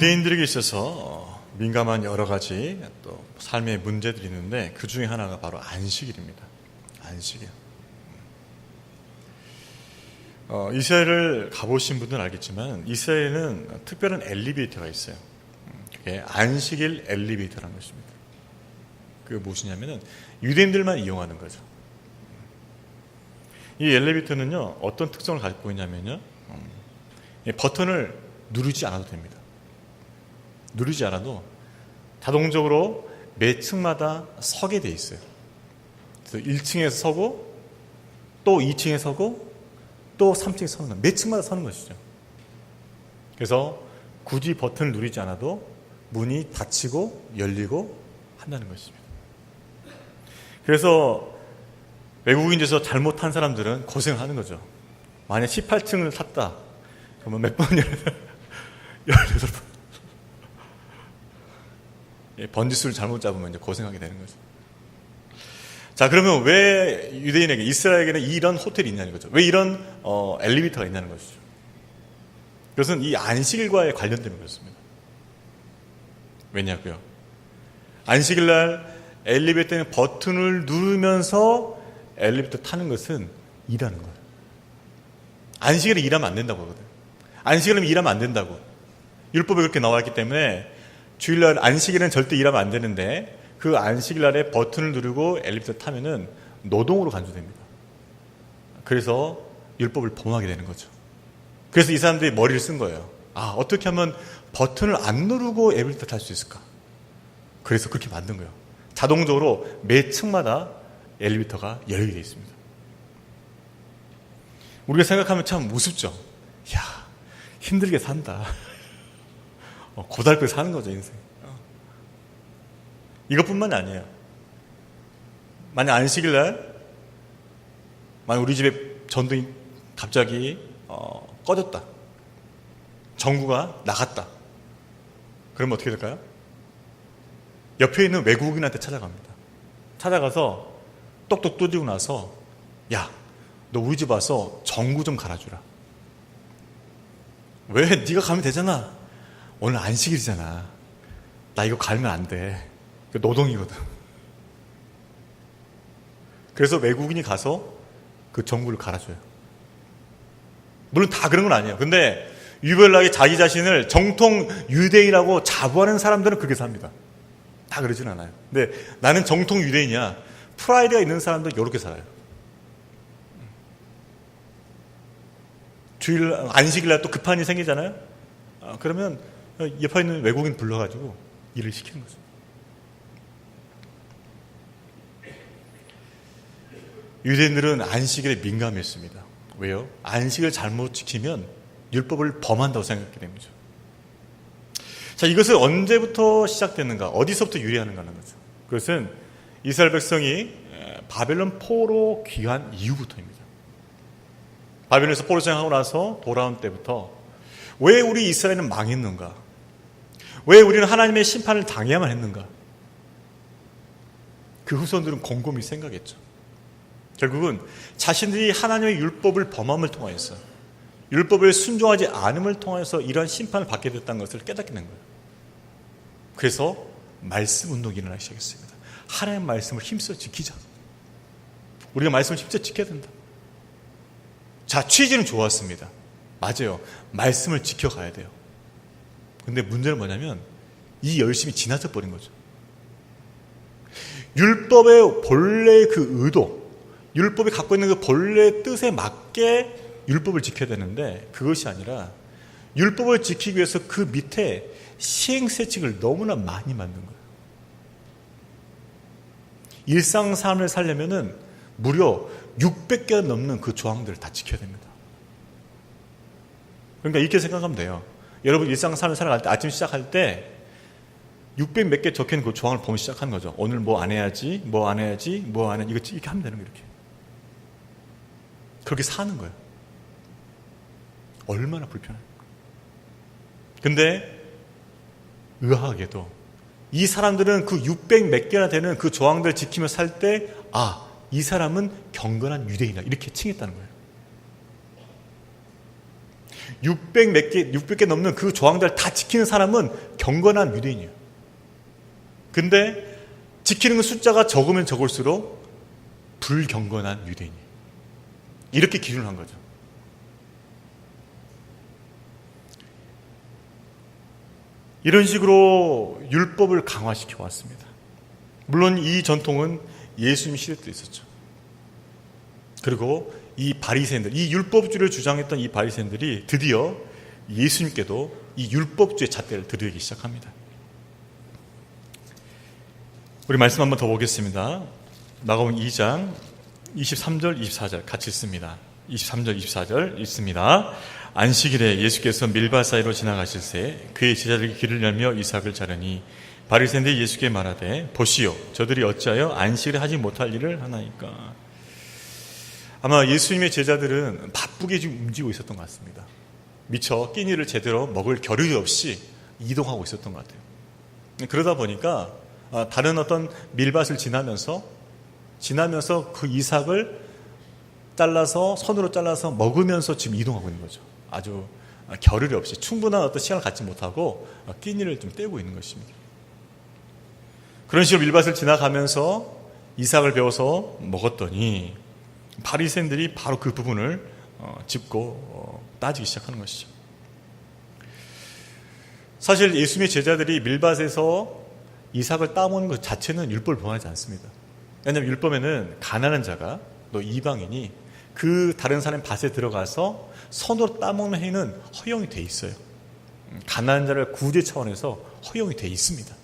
유대인들에게 있어서 민감한 여러 가지 또 삶의 문제들이 있는데 그 중에 하나가 바로 안식일입니다. 안식일. 이스라엘을 가보신 분들은 알겠지만 이스라엘에는 특별한 엘리베이터가 있어요. 그게 안식일 엘리베이터라는 것입니다. 그게 무엇이냐면은 유대인들만 이용하는 거죠. 이 엘리베이터는요 어떤 특성을 가지고 있냐면요 버튼을 누르지 않아도 됩니다. 누르지 않아도 자동적으로 매 층마다 서게 돼 있어요. 그래서 1층에서 서고 또 2층에 서고 또 3층에 서는 거예요. 매 층마다 서는 것이죠. 그래서 굳이 버튼을 누르지 않아도 문이 닫히고 열리고 한다는 것입니다. 그래서 외국인에서 잘못한 사람들은 고생하는 거죠. 만약 18층을 탔다 그러면 몇 번 열려서 18번 번지수를 잘못 잡으면 이제 고생하게 되는 거죠. 자, 그러면 왜 유대인에게, 이스라엘에게는 이런 호텔이 있냐는 거죠. 왜 이런 엘리베이터가 있냐는 것이죠. 그것은 이 안식일과의 관련되는 것입니다. 왜냐고요? 안식일 날 엘리베이터는 버튼을 누르면서 엘리베이터 타는 것은 일하는 거예요. 안식일에 일하면 안 된다고 하거든요. 안식일에 일하면 안 된다고. 율법에 그렇게 나와 있기 때문에 주일날 안식일은 절대 일하면 안 되는데 그 안식일날에 버튼을 누르고 엘리베이터 타면은 노동으로 간주됩니다. 그래서 율법을 범하게 되는 거죠. 그래서 이 사람들이 머리를 쓴 거예요. 아, 어떻게 하면 버튼을 안 누르고 엘리베이터 탈 수 있을까? 그래서 그렇게 만든 거예요. 자동적으로 매 층마다 엘리베이터가 열리게 되어 있습니다. 우리가 생각하면 참 우습죠. 야, 힘들게 산다. 고달프게 사는 거죠, 인생. 이것뿐만 아니에요. 만약 안식일날, 만약 우리 집에 전등이 갑자기 꺼졌다. 전구가 나갔다. 그러면 어떻게 될까요? 옆에 있는 외국인한테 찾아갑니다. 찾아가서 똑똑 두드리고 나서 야, 너 우리 집 와서 전구 좀 갈아주라. 왜? 네가 가면 되잖아. 오늘 안식일이잖아. 나 이거 갈면 안 돼. 노동이거든. 그래서 외국인이 가서 그 전구를 갈아줘요. 물론 다 그런 건 아니에요. 근데 유별나게 자기 자신을 정통 유대인이라고 자부하는 사람들은 그렇게 삽니다. 다 그러진 않아요. 근데 나는 정통 유대인이야. 프라이드가 있는 사람들은 이렇게 살아요. 주일 안식일날 또 급한 일이 생기잖아요. 그러면 옆에 있는 외국인 불러가지고 일을 시키는 거죠. 유대인들은 안식일에 민감했습니다. 왜요? 안식을 잘못 지키면 율법을 범한다고 생각하게 됩니다. 자, 이것은 언제부터 시작됐는가? 어디서부터 유래하는가 하는 거죠. 그것은 이스라엘 백성이 바벨론 포로 귀환 이후부터입니다. 바벨론에서 포로 생활하고 나서 돌아온 때부터 왜 우리 이스라엘은 망했는가? 왜 우리는 하나님의 심판을 당해야만 했는가? 그 후손들은 곰곰이 생각했죠. 결국은 자신들이 하나님의 율법을 범함을 통하여서 율법을 순종하지 않음을 통해서 이러한 심판을 받게 됐다는 것을 깨닫게 된 거예요. 그래서 말씀 운동이 일어나기 시작했습니다. 하나님의 말씀을 힘써 지키자. 우리가 말씀을 힘써 지켜야 된다. 자, 취지는 좋았습니다. 맞아요. 말씀을 지켜가야 돼요. 근데 문제는 뭐냐면 이 열심이 지나쳐 버린 거죠. 율법의 본래의 그 의도, 율법이 갖고 있는 그 본래의 뜻에 맞게 율법을 지켜야 되는데 그것이 아니라 율법을 지키기 위해서 그 밑에 시행세칙을 너무나 많이 만든 거예요. 일상 삶을 살려면은 무려 600개가 넘는 그 조항들을 다 지켜야 됩니다. 그러니까 이렇게 생각하면 돼요. 여러분 일상 삶을 살아갈 때 아침 시작할 때 600 몇 개 적혀있는 그 조항을 보면 시작하는 거죠. 오늘 뭐 안 해야지, 뭐 안 해야지, 뭐 안 해야지. 이렇게 하면 되는 거예요. 이렇게. 그렇게 사는 거예요. 얼마나 불편해요. 근데 의아하게도 이 사람들은 그 600 몇 개나 되는 그 조항들을 지키며 살 때 아, 이 사람은 경건한 유대인이다 이렇게 칭했다는 거예요. 600개 넘는 그 조항들 다 지키는 사람은 경건한 유대인이에요. 근데 지키는 그 숫자가 적으면 적을수록 불경건한 유대인이에요. 이렇게 기준을 한 거죠. 이런 식으로 율법을 강화시켜 왔습니다. 물론 이 전통은 예수님 시대 때 있었죠. 그리고 이 바리새인들, 이 율법주의를 주장했던 이 바리새인들이 드디어 예수님께도 이 율법주의 잣대를 들이기 시작합니다. 우리 말씀 한번 더 보겠습니다. 마가복음 2장 23절 24절 같이 읽습니다. 23절 24절 읽습니다. 안식일에 예수께서 밀밭 사이로 지나가실새 그의 제자들이 길을 열며 이삭을 자르니 바리새인들이 예수께 말하되 보시오 저들이 어찌하여 안식일에 하지 못할 일을 하나이까. 아마 예수님의 제자들은 바쁘게 지금 움직이고 있었던 것 같습니다. 미처 끼니를 제대로 먹을 겨를이 없이 이동하고 있었던 것 같아요. 그러다 보니까 다른 어떤 밀밭을 지나면서 그 이삭을 손으로 잘라서 먹으면서 지금 이동하고 있는 거죠. 아주 겨를이 없이 충분한 어떤 시간을 갖지 못하고 끼니를 좀 때우고 있는 것입니다. 그런 식으로 밀밭을 지나가면서 이삭을 베어서 먹었더니 바리새인들이 바로 그 부분을 짚고 따지기 시작하는 것이죠. 사실 예수님의 제자들이 밀밭에서 이삭을 따먹는 것 자체는 율법을 범하지 않습니다. 왜냐하면 율법에는 가난한 자가 또 이방인이 그 다른 사람의 밭에 들어가서 손으로 따먹는 행위는 허용이 돼 있어요. 가난한 자를 구제 차원에서 허용이 돼 있습니다.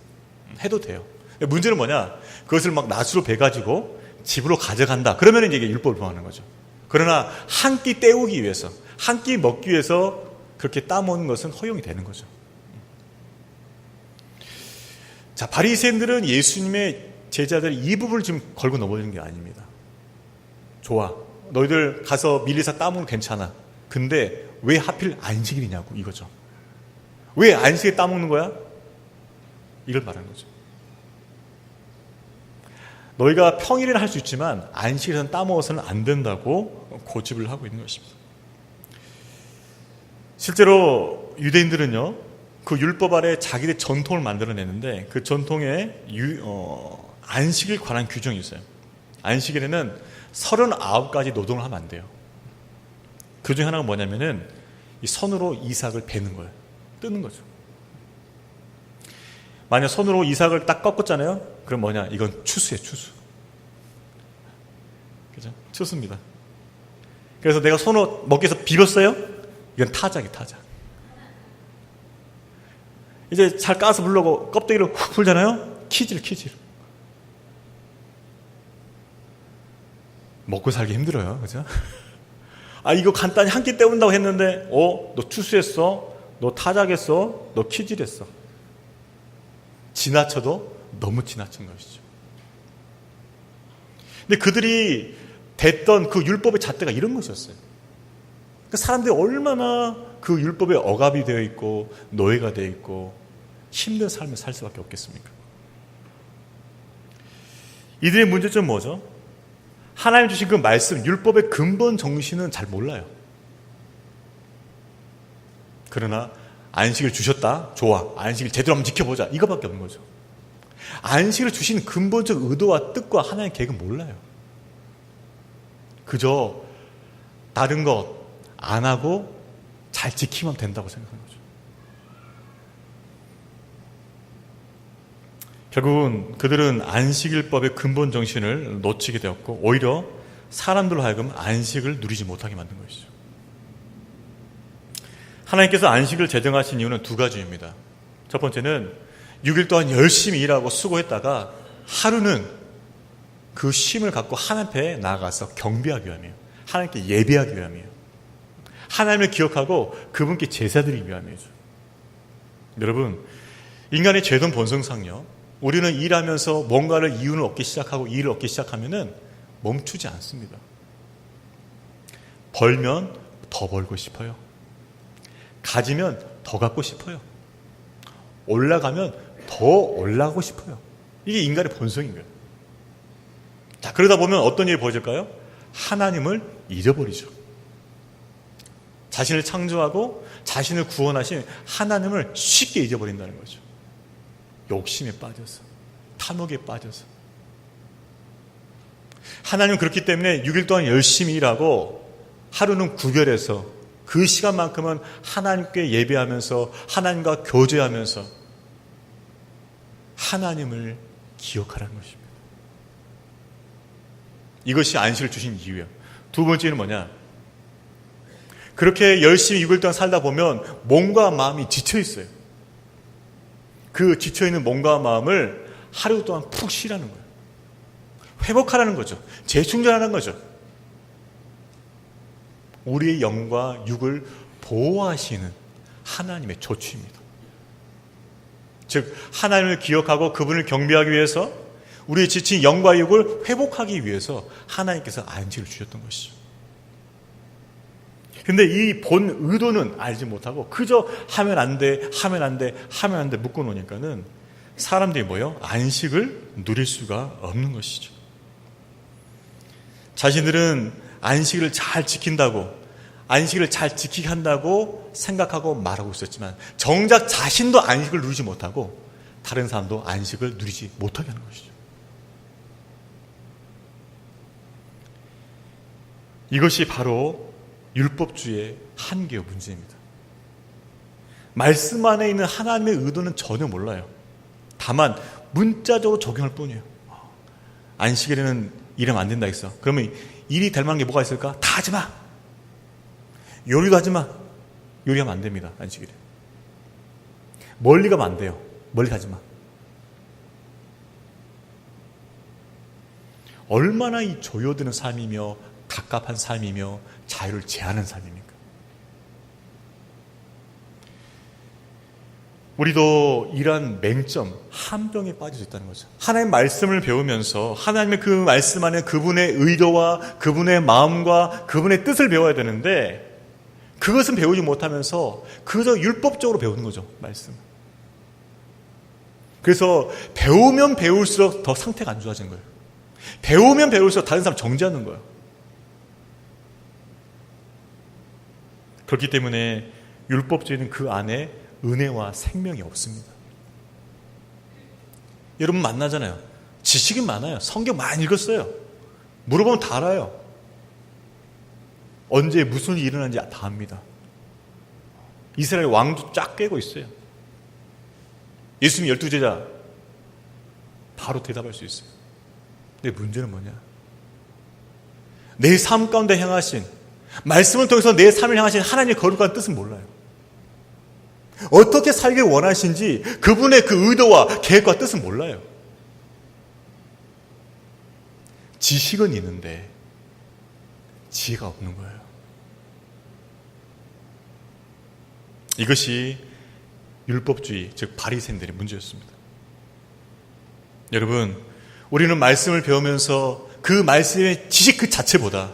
해도 돼요. 문제는 뭐냐? 그것을 막 낫으로 베가지고 집으로 가져간다. 그러면 이제 이게 율법을 범하는 거죠. 그러나 한 끼 때우기 위해서, 한 끼 먹기 위해서 그렇게 따먹는 것은 허용이 되는 거죠. 자, 바리새인들은 예수님의 제자들 이 부분을 지금 걸고 넘어지는 게 아닙니다. 좋아. 너희들 가서 밀리사 따먹으면 괜찮아. 근데 왜 하필 안식일이냐고 이거죠. 왜 안식일에 따먹는 거야? 이걸 말하는 거죠. 너희가 평일에는 할 수 있지만 안식일에는 따먹어서는 안 된다고 고집을 하고 있는 것입니다. 실제로 유대인들은요, 그 율법 아래 자기들의 전통을 만들어내는데 그 전통에 안식일 관한 규정이 있어요. 안식일에는 39가지 노동을 하면 안 돼요. 그 중에 하나가 뭐냐면은 이 손으로 이삭을 베는 거예요. 뜨는 거죠. 만약 손으로 이삭을 딱 꺾었잖아요. 그럼 뭐냐? 이건 추수예요, 추수. 그죠? 추수입니다. 그래서 내가 손으로 먹기 위해서 비볐어요? 이건 타작이에요, 타작. 이제 잘 까서 불려고 껍데기를 훅 풀잖아요? 키질. 먹고 살기 힘들어요. 그죠? 이거 간단히 한 끼 때운다고 했는데, 너 추수했어? 너 타작했어? 너 키질했어? 지나쳐도 너무 지나친 것이죠. 근데 그들이 됐던 그 율법의 잣대가 이런 것이었어요. 그러니까 사람들이 얼마나 그 율법에 억압이 되어 있고 노예가 되어 있고 힘든 삶을 살 수밖에 없겠습니까? 이들의 문제점은 뭐죠? 하나님 주신 그 말씀, 율법의 근본 정신은 잘 몰라요. 그러나 안식을 주셨다? 좋아. 안식을 제대로 한번 지켜보자. 이거밖에 없는 거죠. 안식을 주신 근본적 의도와 뜻과 하나님의 계획은 몰라요. 그저 다른 것 안 하고 잘 지키면 된다고 생각하는 거죠. 결국은 그들은 안식일법의 근본 정신을 놓치게 되었고 오히려 사람들로 하여금 안식을 누리지 못하게 만든 것이죠. 하나님께서 안식을 제정하신 이유는 두 가지입니다. 첫 번째는 6일 동안 열심히 일하고 수고했다가 하루는 그 쉼을 갖고 하나님 앞에 나아가서 경배하기 위함이에요. 하나님께 예배하기 위함이에요. 하나님을 기억하고 그분께 제사드리기 위함이죠. 여러분, 인간의 죄된 본성상요, 우리는 일하면서 뭔가를 이윤을 얻기 시작하고 일을 얻기 시작하면은 멈추지 않습니다. 벌면 더 벌고 싶어요. 가지면 더 갖고 싶어요. 올라가면 더 올라가고 싶어요. 이게 인간의 본성인 거예요. 자, 그러다 보면 어떤 일이 벌어질까요? 하나님을 잊어버리죠. 자신을 창조하고 자신을 구원하신 하나님을 쉽게 잊어버린다는 거죠. 욕심에 빠져서, 탐욕에 빠져서. 하나님은 그렇기 때문에 6일 동안 열심히 일하고 하루는 구별해서 그 시간만큼은 하나님께 예배하면서 하나님과 교제하면서 하나님을 기억하라는 것입니다. 이것이 안식을 주신 이유예요. 두 번째는 뭐냐? 그렇게 열심히 6일 동안 살다 보면 몸과 마음이 지쳐있어요. 그 지쳐있는 몸과 마음을 하루 동안 푹 쉬라는 거예요. 회복하라는 거죠. 재충전하는 거죠. 우리의 영과 육을 보호하시는 하나님의 조치입니다. 즉 하나님을 기억하고 그분을 경배하기 위해서 우리의 지친 영과 육을 회복하기 위해서 하나님께서 안식을 주셨던 것이죠. 근데 이 본 의도는 알지 못하고 그저 하면 안 돼, 하면 안 돼, 하면 안 돼 묶어 놓으니까는 사람들이 뭐예요? 안식을 누릴 수가 없는 것이죠. 자신들은 안식을 잘 지킨다고, 안식을 잘 지키게 한다고 생각하고 말하고 있었지만 정작 자신도 안식을 누리지 못하고 다른 사람도 안식을 누리지 못하게 하는 것이죠. 이것이 바로 율법주의의 한계와 문제입니다. 말씀 안에 있는 하나님의 의도는 전혀 몰라요. 다만 문자적으로 적용할 뿐이에요. 안식일에는 일하면 안 된다 했어. 그러면 일이 될 만한 게 뭐가 있을까? 다 하지 마. 요리도 하지 마. 요리하면 안 됩니다. 안식일에. 멀리 가면 안 돼요. 멀리 가지 마. 얼마나 이 조여드는 삶이며 갑갑한 삶이며 자유를 제한하는 삶입니까? 우리도 이러한 맹점, 함정에 빠져 있다는 거죠. 하나님의 말씀을 배우면서 하나님의 그 말씀 안에 그분의 의도와 그분의 마음과 그분의 뜻을 배워야 되는데 그것은 배우지 못하면서 그저 율법적으로 배우는 거죠. 말씀. 그래서 배우면 배울수록 더 상태가 안 좋아지는 거예요. 배우면 배울수록 다른 사람 정죄하는 거예요. 그렇기 때문에 율법주의는 그 안에 은혜와 생명이 없습니다. 여러분 만나잖아요. 지식이 많아요. 성경 많이 읽었어요. 물어보면 다 알아요. 언제 무슨 일이 일어난지 다 압니다. 이스라엘 왕도 쫙 깨고 있어요. 예수님 12제자 바로 대답할 수 있어요. 근데 문제는 뭐냐? 내 삶 가운데 행하신 말씀을 통해서 내 삶을 향하신 하나님의 거룩한 뜻은 몰라요. 어떻게 살길 원하신지 그분의 그 의도와 계획과 뜻은 몰라요. 지식은 있는데 지혜가 없는 거예요. 이것이 율법주의, 즉 바리새인들의 문제였습니다. 여러분, 우리는 말씀을 배우면서 그 말씀의 지식 그 자체보다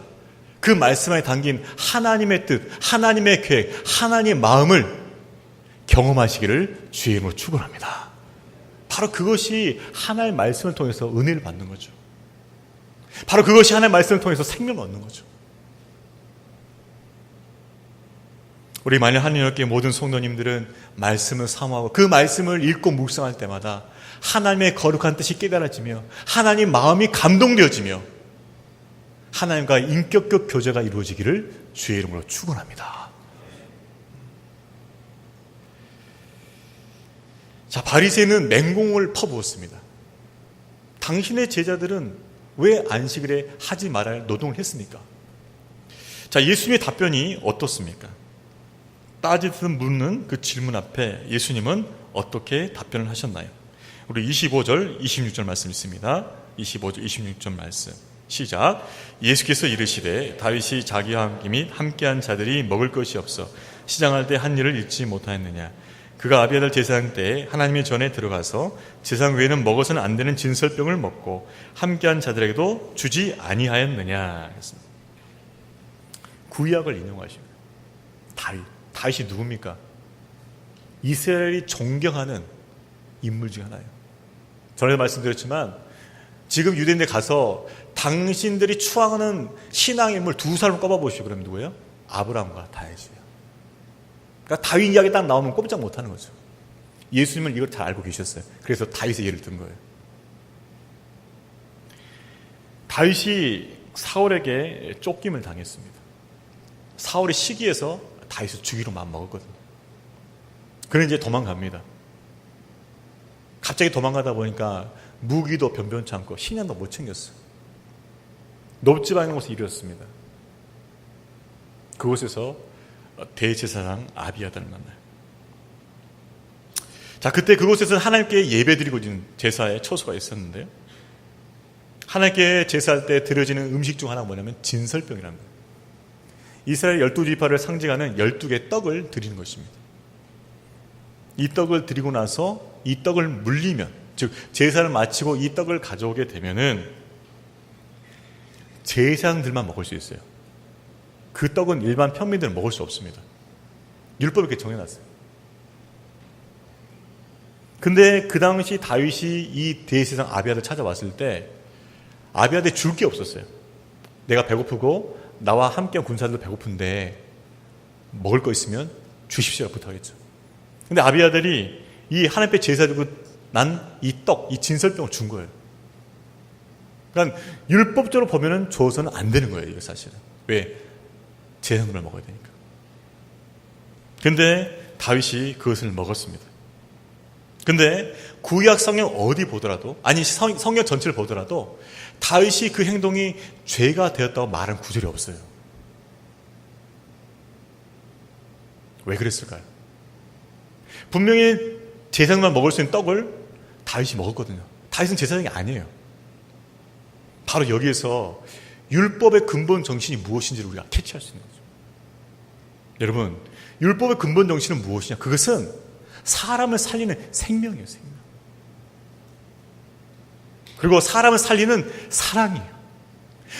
그 말씀 안에 담긴 하나님의 뜻, 하나님의 계획, 하나님의 마음을 경험하시기를 주의 이름으로 축원합니다. 바로 그것이 하나님의 말씀을 통해서 은혜를 받는 거죠. 바로 그것이 하나님의 말씀을 통해서 생명을 얻는 거죠. 우리 만일 하나님께 모든 성도님들은 말씀을 사모하고 그 말씀을 읽고 묵상할 때마다 하나님의 거룩한 뜻이 깨달아지며 하나님 마음이 감동되어지며 하나님과 인격적 교제가 이루어지기를 주의 이름으로 축원합니다. 자, 바리새인은 맹공을 퍼부었습니다. 당신의 제자들은 왜 안식일에 하지 말아야 할 노동을 했습니까? 자, 예수님의 답변이 어떻습니까? 따지듯 묻는 그 질문 앞에 예수님은 어떻게 답변을 하셨나요? 우리 25절, 26절 말씀 있습니다. 25절, 26절 말씀. 시작. 예수께서 이르시되 다윗이 자기와 함께한 자들이 먹을 것이 없어 시장할 때 한 일을 잊지 못하였느냐. 그가 아비아달 제사장 때 하나님의 전에 들어가서 제사장 외에는 먹어서는 안 되는 진설병을 먹고 함께한 자들에게도 주지 아니하였느냐. 구약을 인용하십니다. 다윗이 누굽니까? 이스라엘이 존경하는 인물 중 하나예요. 전에도 말씀드렸지만 지금 유대인들 가서 당신들이 추앙하는 신앙의 인물 두 사람을 꼽아보시오. 그러면 누구예요? 아브라함과 다윗이에요. 그러니까 다윗 이야기 딱 나오면 꼼짝 못하는 거죠. 예수님은 이걸 잘 알고 계셨어요. 그래서 다윗의 예를 든 거예요. 다윗이 사울에게 쫓김을 당했습니다. 사울이 시기해서 다윗을 죽이로 마음먹었거든요. 그는 이제 도망갑니다. 갑자기 도망가다 보니까 무기도 변변치 않고 식량도 못 챙겼어요. 높지도 않은 곳에 이르렀습니다. 그곳에서 대제사장 아비아다를 만나요. 자, 그때 그곳에서는 하나님께 예배드리고 있는 제사의 처소가 있었는데요. 하나님께 제사할 때 드려지는 음식 중 하나가 뭐냐면 진설병이라는 거예요. 이스라엘 12지파를 상징하는 12개의 떡을 드리는 것입니다. 이 떡을 드리고 나서 이 떡을 물리면, 즉 제사를 마치고 이 떡을 가져오게 되면은 제사장들만 먹을 수 있어요. 그 떡은 일반 평민들은 먹을 수 없습니다. 율법에 이렇게 정해놨어요. 근데 그 당시 다윗이 이 대제사장 아비아를 찾아왔을 때 아비아한테 줄 게 없었어요. 내가 배고프고 나와 함께 군사들도 배고픈데 먹을 거 있으면 주십시오 부탁했죠. 근데 아비아들이 이 하나님께 제사 드리고 난 이 떡, 이 진설병을 준 거예요. 그러니까 율법적으로 보면은 줘서는 안 되는 거예요, 이거 사실은. 왜? 제사물을 먹어야 되니까. 근데 다윗이 그것을 먹었습니다. 근데 구약 성경 어디 보더라도, 아니 성경 전체를 보더라도 다윗이 그 행동이 죄가 되었다고 말한 구절이 없어요. 왜 그랬을까요? 분명히 제사장만 먹을 수 있는 떡을 다윗이 먹었거든요. 다윗은 제사장이 아니에요. 바로 여기에서 율법의 근본 정신이 무엇인지를 우리가 캐치할 수 있는 거죠. 여러분, 율법의 근본 정신은 무엇이냐? 그것은 사람을 살리는 생명이에요, 생명. 그리고 사람을 살리는 사랑이에요.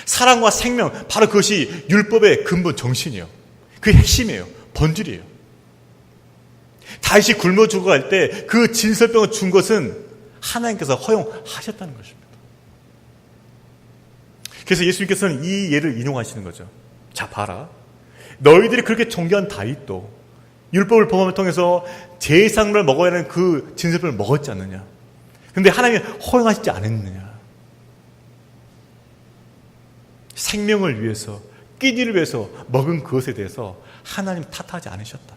사랑과 생명, 바로 그것이 율법의 근본 정신이에요. 그게 핵심이에요. 본질이에요. 다윗이 굶어 죽어갈 때 그 진설병을 준 것은 하나님께서 허용하셨다는 것입니다. 그래서 예수님께서는 이 예를 인용하시는 거죠. 자, 봐라. 너희들이 그렇게 존경한 다윗도 율법을 범함을 통해서 제사물을 먹어야 하는 그 진설병을 먹었지 않느냐. 근데 하나님이 허용하시지 않았느냐. 생명을 위해서, 끼니를 위해서 먹은 그것에 대해서 하나님 탓하지 않으셨다.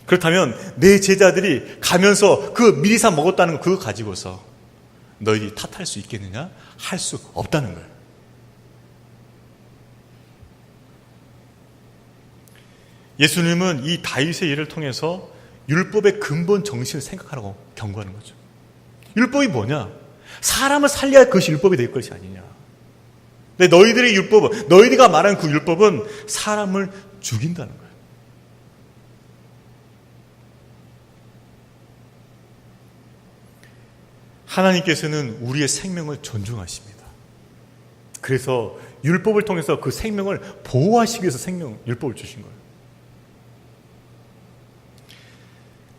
그렇다면 내 제자들이 가면서 그 미리사 먹었다는 거 그거 가지고서 너희들이 탓할 수 있겠느냐? 할 수 없다는 거예요. 예수님은 이 다윗의 예를 통해서 율법의 근본 정신을 생각하라고 경고하는 거죠. 율법이 뭐냐? 사람을 살려야 그것이 율법이 될 것이 아니냐. 근데 너희들의 율법은, 너희들가 말하는 그 율법은 사람을 죽인다는 거예요. 하나님께서는 우리의 생명을 존중하십니다. 그래서 율법을 통해서 그 생명을 보호하시기 위해서 율법을 주신 거예요.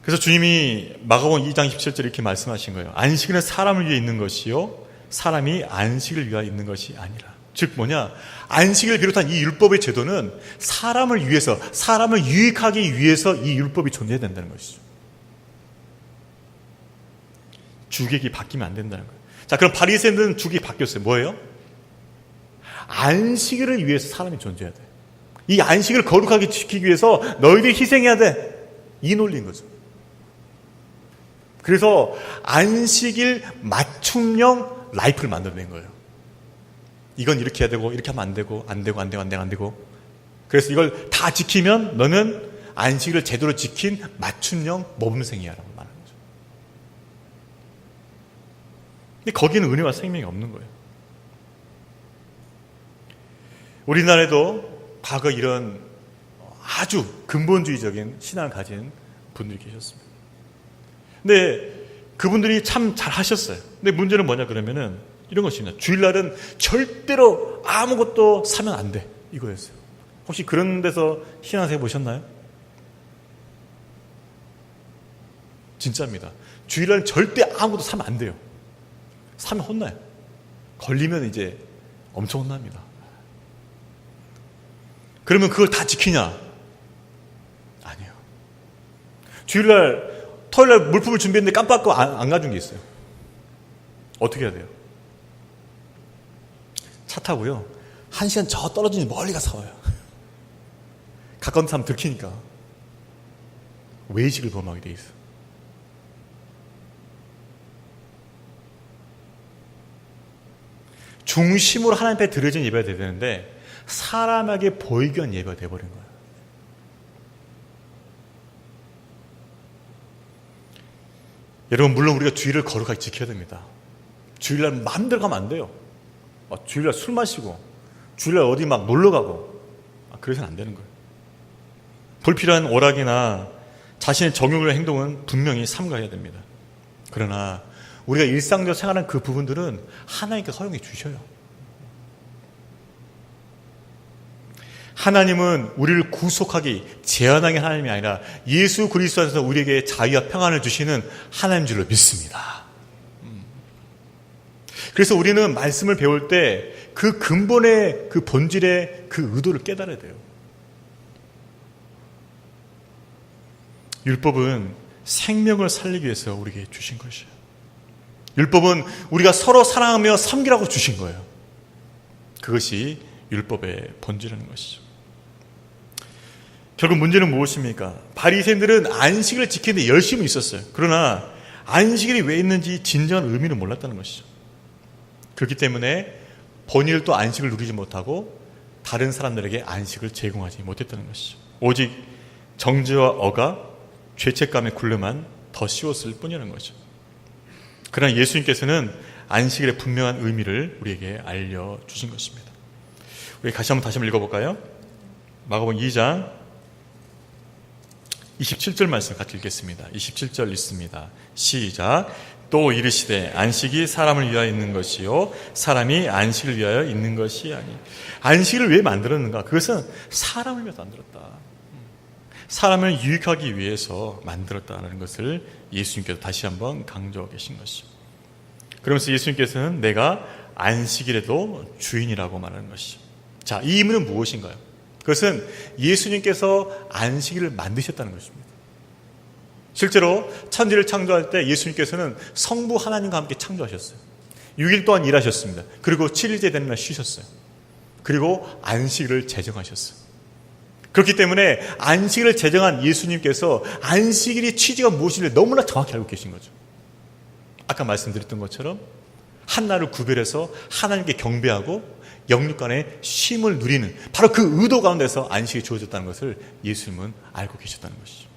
그래서 주님이 마가복음 2장 17절에 이렇게 말씀하신 거예요. 안식일은 사람을 위해 있는 것이요 사람이 안식을 위하여 있는 것이 아니라. 즉 뭐냐? 안식을 비롯한 이 율법의 제도는 사람을 위해서, 사람을 유익하기 위해서 이 율법이 존재해야 된다는 것이죠. 주객이 바뀌면 안 된다는 거예요. 자, 그럼 바리새인들은 주객이 바뀌었어요. 뭐예요? 안식일을 위해서 사람이 존재해야 돼. 이 안식을 거룩하게 지키기 위해서 너희들이 희생해야 돼. 이 논리인 거죠. 그래서 안식일 맞춤형 라이프를 만들어낸 거예요. 이건 이렇게 해야 되고 이렇게 하면 안 되고 안 되고 그래서 이걸 다 지키면 너는 안식일을 제대로 지킨 맞춤형 모범생이야 라고 말하는 거죠. 근데 거기는 은혜와 생명이 없는 거예요. 우리나라에도 과거 이런 아주 근본주의적인 신앙을 가진 분들이 계셨습니다. 근데 그분들이 참 잘하셨어요. 근데 문제는 뭐냐 그러면은 이런 것입니다. 주일날은 절대로 아무것도 사면 안 돼. 이거였어요. 혹시 그런 데서 신앙생활 보셨나요? 진짜입니다. 주일날은 절대 아무것도 사면 안 돼요. 사면 혼나요. 걸리면 이제 엄청 혼납니다. 그러면 그걸 다 지키냐? 아니에요. 주일날, 토요일날 물품을 준비했는데 깜빡하고 안 가준 게 있어요. 어떻게 해야 돼요? 차 타고요. 1시간 저 떨어지는 멀리 가서 와요. 가까운 사람 들키니까. 외식을 범하게 돼 있어. 중심으로 하나님 앞에 드려진 예배가 돼야 되는데 사람에게 보이기 위한 예배가 돼버린 거예요. 여러분, 물론 우리가 주일을 거룩하게 지켜야 됩니다. 주일날 마음대로 가면 안 돼요. 주일날 술 마시고 주일날 어디 막 놀러 가고 그래서는 안 되는 거예요. 불필요한 오락이나 자신의 정욕의 행동은 분명히 삼가해야 됩니다. 그러나 우리가 일상적으로 생활하는 그 부분들은 하나님께서 허용해 주셔요. 하나님은 우리를 구속하기, 제한하기 하나님이 아니라 예수 그리스도 안에서 우리에게 자유와 평안을 주시는 하나님인 줄로 믿습니다. 그래서 우리는 말씀을 배울 때 그 근본의 그 본질의 그 의도를 깨달아야 돼요. 율법은 생명을 살리기 위해서 우리에게 주신 것이에요. 율법은 우리가 서로 사랑하며 섬기라고 주신 거예요. 그것이 율법의 본질이라는 것이죠. 결국 문제는 무엇입니까? 바리새인들은 안식일을 지키는데 열심히 있었어요. 그러나 안식일이 왜 있는지 진정한 의미를 몰랐다는 것이죠. 그렇기 때문에 본인도 안식을 누리지 못하고 다른 사람들에게 안식을 제공하지 못했다는 것이죠. 오직 정죄와 억압, 죄책감에 굴려만 더 씌웠을 뿐이라는 거죠. 그러나 예수님께서는 안식일의 분명한 의미를 우리에게 알려주신 것입니다. 우리 다시 한번 읽어볼까요? 마가복음 2장 27절 말씀 같이 읽겠습니다. 27절 읽습니다. 시작. 또 이르시되 안식이 사람을 위하여 있는 것이요 사람이 안식을 위하여 있는 것이 아니. 안식을 왜 만들었는가? 그것은 사람을 위해서 만들었다. 사람을 유익하기 위해서 만들었다는 것을 예수님께서 다시 한번 강조하고 계신 것이죠. 그러면서 예수님께서는 내가 안식일에도 주인이라고 말하는 것이죠. 자, 이 의미는 무엇인가요? 그것은 예수님께서 안식일을 만드셨다는 것입니다. 실제로 천지를 창조할 때 예수님께서는 성부 하나님과 함께 창조하셨어요. 6일 동안 일하셨습니다. 그리고 7일째 되는 날 쉬셨어요. 그리고 안식일을 제정하셨어요. 그렇기 때문에 안식일을 제정한 예수님께서 안식일의 취지가 무엇인지 너무나 정확히 알고 계신 거죠. 아까 말씀드렸던 것처럼 한날을 구별해서 하나님께 경배하고 영육간의 쉼을 누리는 바로 그 의도 가운데서 안식이 주어졌다는 것을 예수님은 알고 계셨다는 것이죠.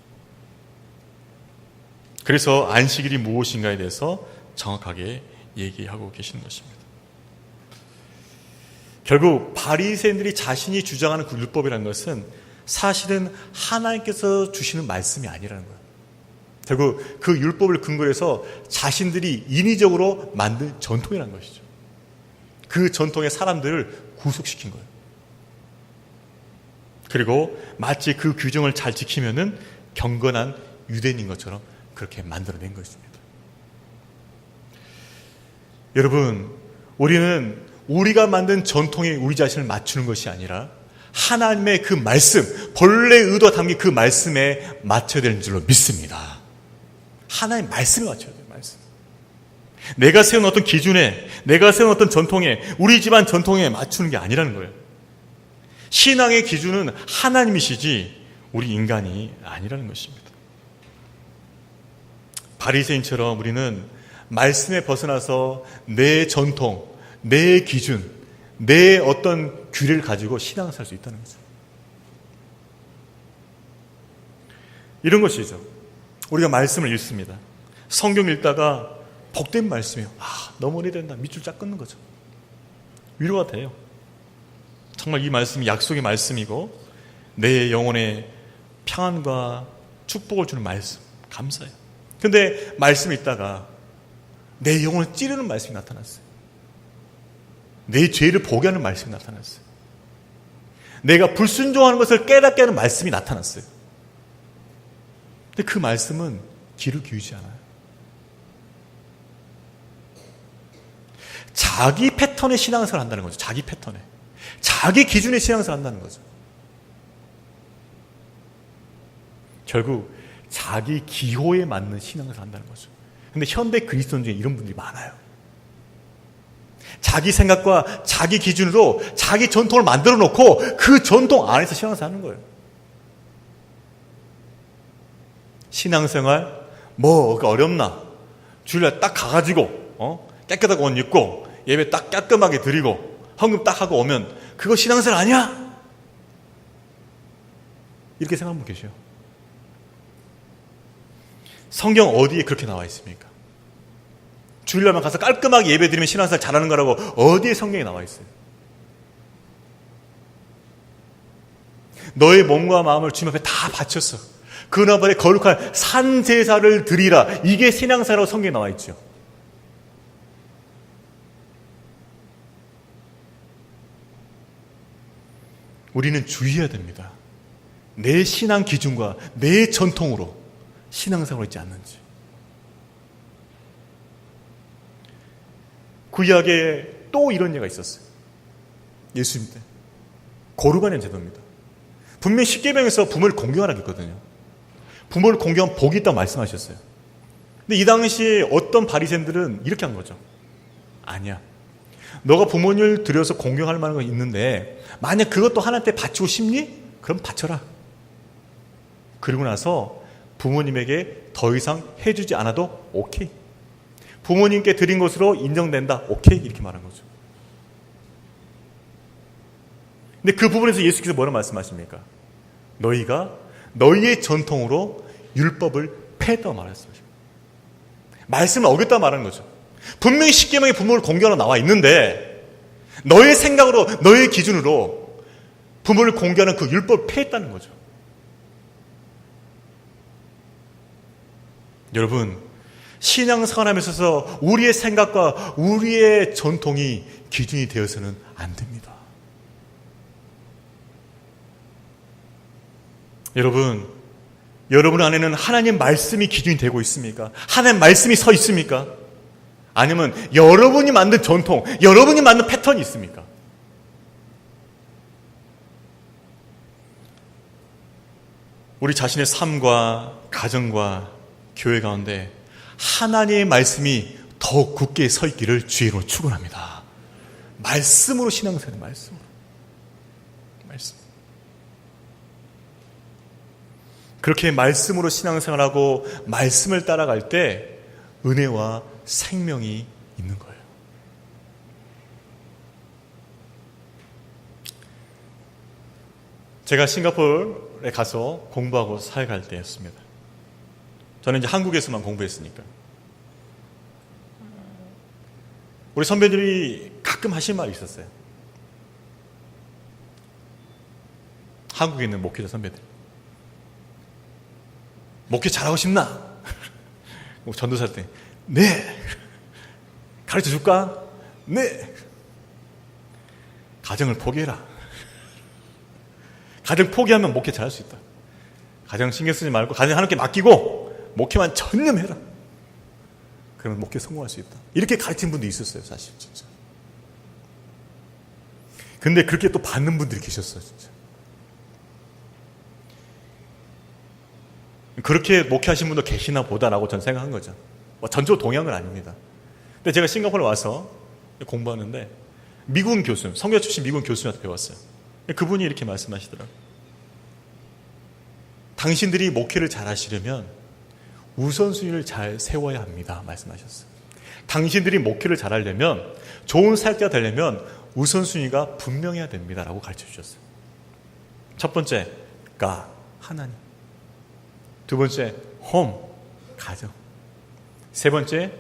그래서 안식일이 무엇인가에 대해서 정확하게 얘기하고 계시는 것입니다. 결국 바리새인들이 자신이 주장하는 그 율법이라는 것은 사실은 하나님께서 주시는 말씀이 아니라는 거예요. 결국 그 율법을 근거로 해서 자신들이 인위적으로 만든 전통이라는 것이죠. 그 전통의 사람들을 구속시킨 거예요. 그리고 마치 그 규정을 잘 지키면은 경건한 유대인인 것처럼 그렇게 만들어낸 것입니다. 여러분, 우리는 우리가 만든 전통에 우리 자신을 맞추는 것이 아니라 하나님의 그 말씀, 본래의 의도가 담긴 그 말씀에 맞춰야 되는 줄로 믿습니다. 하나님의 말씀에 맞춰야 돼요. 말씀. 내가 세운 어떤 기준에, 내가 세운 어떤 전통에, 우리 집안 전통에 맞추는 게 아니라는 거예요. 신앙의 기준은 하나님이시지 우리 인간이 아니라는 것입니다. 바리새인처럼 우리는 말씀에 벗어나서 내 전통, 내 기준, 내 어떤 규례를 가지고 신앙을 살 수 있다는 거죠. 이런 것이죠. 우리가 말씀을 읽습니다. 성경 읽다가 복된 말씀이에요. 너무 오래된다. 밑줄 쫙 끊는 거죠. 위로가 돼요. 정말 이 말씀이 약속의 말씀이고 내 영혼의 평안과 축복을 주는 말씀. 감사해요. 근데 말씀 읽다가 내 영혼을 찌르는 말씀이 나타났어요. 내 죄를 보게 하는 말씀이 나타났어요. 내가 불순종하는 것을 깨닫게 하는 말씀이 나타났어요. 근데 그 말씀은 귀를 기울이지 않아요. 자기 패턴의 신앙생활을 한다는 거죠. 자기 패턴에. 자기 기준의 신앙생활을 한다는 거죠. 결국 자기 기호에 맞는 신앙을 한다는 거죠. 근데 현대 그리스도인 중에 이런 분들이 많아요. 자기 생각과 자기 기준으로 자기 전통을 만들어 놓고 그 전통 안에서 신앙생활 하는 거예요. 신앙생활 뭐 어렵나? 주일날 딱 가가지고 깨끗하게 옷 입고 예배 딱 깔끔하게 드리고 헌금 딱 하고 오면 그거 신앙생활 아니야? 이렇게 생각하는 분 계셔요. 성경 어디에 그렇게 나와 있습니까? 주일날만 가서 깔끔하게 예배 드리면 신앙생활 잘하는 거라고 어디에 성경에 나와 있어요? 너의 몸과 마음을 주님 앞에 다 바쳤어. 그 나발에 거룩한 산제사를 드리라. 이게 신앙생활이라고 성경에 나와 있죠. 우리는 주의해야 됩니다. 내 신앙 기준과 내 전통으로 신앙생활을 있지 않는지. 구약에 또 이런 예가 있었어요. 예수님 때 거룩한 제도입니다. 분명히 십계명에서 부모를 공경하라고 했거든요. 부모를 공경하면 복이 있다고 말씀하셨어요. 근데 이 당시에 어떤 바리새인들은 이렇게 한 거죠. 아니야. 너가 부모님을 들여서 공경할 만한 건 있는데 만약 그것도 하나님께 바치고 싶니? 그럼 바쳐라. 그리고 나서 부모님에게 더 이상 해주지 않아도 오케이. 부모님께 드린 것으로 인정된다. 오케이. 이렇게 말한 거죠. 근데 그 부분에서 예수께서 뭐라고 말씀하십니까? 너희가 너희의 전통으로 율법을 폐했다고 말했습니다. 말씀을 어겼다고 말하는 거죠. 분명히 십계명의 부모를 공경하러 나와 있는데 너의 생각으로 너의 기준으로 부모를 공경하는 그 율법을 폐했다는 거죠. 여러분, 신앙생활함에 있어서 우리의 생각과 우리의 전통이 기준이 되어서는 안 됩니다. 여러분 안에는 하나님 말씀이 기준이 되고 있습니까? 하나님 말씀이 서 있습니까? 아니면 여러분이 만든 전통, 여러분이 만든 패턴이 있습니까? 우리 자신의 삶과 가정과 교회 가운데 하나님의 말씀이 더욱 굳게 서 있기를 주의 이름으로 축원합니다. 말씀으로 신앙생활, 말씀. 그렇게 말씀으로 신앙생활하고 말씀을 따라갈 때 은혜와 생명이 있는 거예요. 제가 싱가포르에 가서 공부하고 사역할 때였습니다. 저는 이제 한국에서만 공부했으니까. 우리 선배들이 가끔 하신 말이 있었어요. 한국에 있는 목회자 선배들. 목회 잘하고 싶나? 전도사 할 때, 네. 가르쳐 줄까? 네. 가정을 포기해라. 가정 포기하면 목회 잘할 수 있다. 가정 신경 쓰지 말고 가정 하나님께 맡기고 목회만 전념해라. 그러면 목회 성공할 수 있다. 이렇게 가르친 분도 있었어요, 사실 진짜. 근데 그렇게 또 받는 분들이 계셨어요, 진짜. 그렇게 목회하신 분도 계시나 보다라고 저는 생각한 거죠. 전적으로 동의한 건 아닙니다. 근데 제가 싱가포르에 와서 공부하는데 미국 교수, 성교 출신 미국 교수님한테 배웠어요. 그분이 이렇게 말씀하시더라고요. 당신들이 목회를 잘 하시려면 우선순위를 잘 세워야 합니다. 말씀하셨어요. 당신들이 목회를 잘 하려면, 좋은 사역자가 되려면 우선순위가 분명해야 됩니다. 라고 가르쳐 주셨어요. 첫 번째, God, 하나님. 두 번째, home, 가정. 세 번째,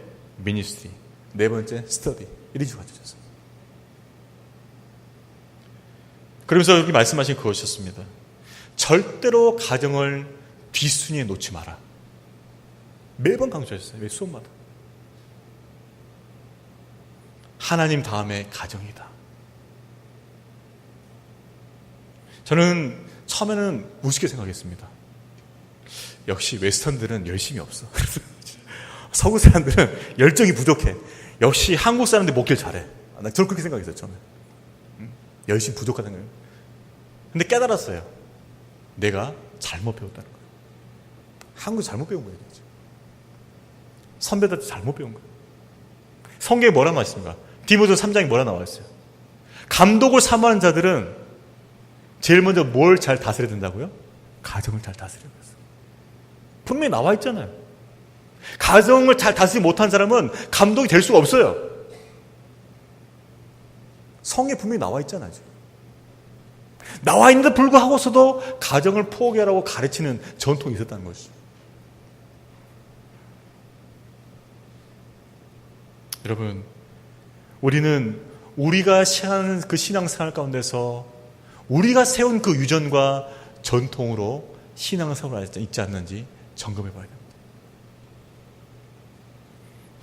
ministry. 네 번째, study. 이런 식으로 가르쳐 주셨어요. 그러면서 여기 말씀하신 그것이었습니다. 절대로 가정을 뒷순위에 놓지 마라. 매번 강조하셨어요. 매 수업마다. 하나님 다음에 가정이다. 저는 처음에는 우습게 생각했습니다. 역시 웨스턴들은 열심이 없어. 서구 사람들은 열정이 부족해. 역시 한국 사람들 목회를 잘해. 저는 그렇게 생각했어요, 처음에. 열심히 부족하다는 거예요. 근데 깨달았어요. 내가 잘못 배웠다는 거예요. 한국 잘못 배운 거예요. 선배들한테 잘못 배운 거예요. 성경에 뭐라 나와 있습니까? 디모데 3장에 뭐라 나와 있어요? 감독을 사모하는 자들은 제일 먼저 뭘 잘 다스려야 된다고요? 가정을 잘 다스려야 돼요. 분명히 나와 있잖아요. 가정을 잘 다스리지 못한 사람은 감독이 될 수가 없어요. 성에 분명히 나와 있잖아요. 지금. 나와 있는데 불구하고서도 가정을 포기하라고 가르치는 전통이 있었다는 것이죠. 여러분, 우리는 우리가 하는 그 신앙생활 가운데서 우리가 세운 그 유전과 전통으로 신앙생활을 있지 않는지 점검해 봐야 됩니다.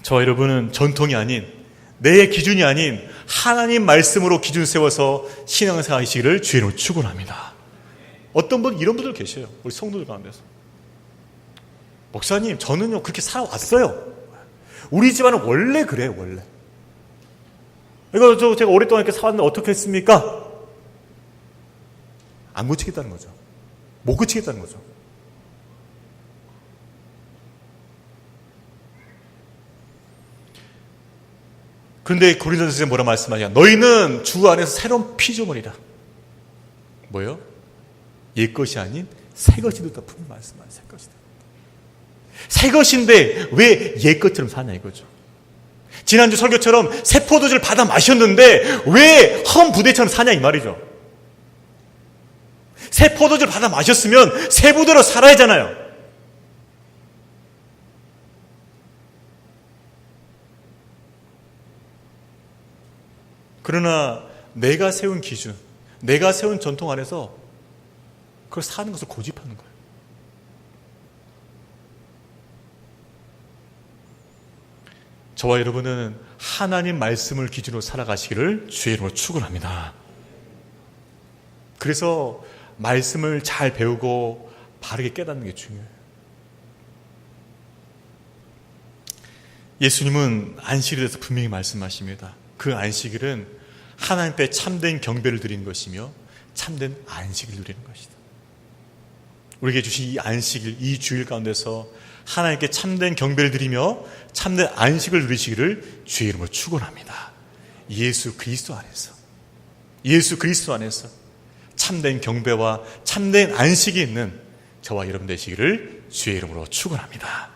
저와 여러분은 전통이 아닌, 내 기준이 아닌 하나님 말씀으로 기준 세워서 신앙생활 하시기를 주의 이름으로 축원합니다. 어떤 분 이런 분들 계셔요. 우리 성도들 가운데서. 목사님, 저는요 그렇게 살아왔어요. 우리 집안은 원래 그래요. 원래. 이거 제가 오랫동안 이렇게 살았는데 어떻게 했습니까? 안 고치겠다는 거죠. 못 고치겠다는 거죠. 그런데 고린도전서에 뭐라 말씀하냐? 너희는 주 안에서 새로운 피조물이라. 뭐요? 옛 것이 아닌 새 것이 됐다. 분명히 말씀하는 새 것이다. 새 것인데 왜 옛 것처럼 사냐 이거죠. 지난주 설교처럼 새 포도주를 받아 마셨는데 왜 험 부대처럼 사냐 이 말이죠. 새 포도주를 받아 마셨으면 새 부대로 살아야 하잖아요. 그러나 내가 세운 기준, 내가 세운 전통 안에서 그걸 사는 것을 고집하는 거예요. 저와 여러분은 하나님 말씀을 기준으로 살아가시기를 주의 이름으로 축원합니다. 그래서 말씀을 잘 배우고 바르게 깨닫는 게 중요해요. 예수님은 안식일에 대해서 분명히 말씀하십니다. 그 안식일은 하나님께 참된 경배를 드리는 것이며 참된 안식을 누리는 것이다. 우리에게 주신 이 안식일, 이 주일 가운데서 하나님께 참된 경배를 드리며 참된 안식을 누리시기를 주의 이름으로 축원합니다. 예수 그리스도 안에서 참된 경배와 참된 안식이 있는 저와 여러분 되시기를 주의 이름으로 축원합니다.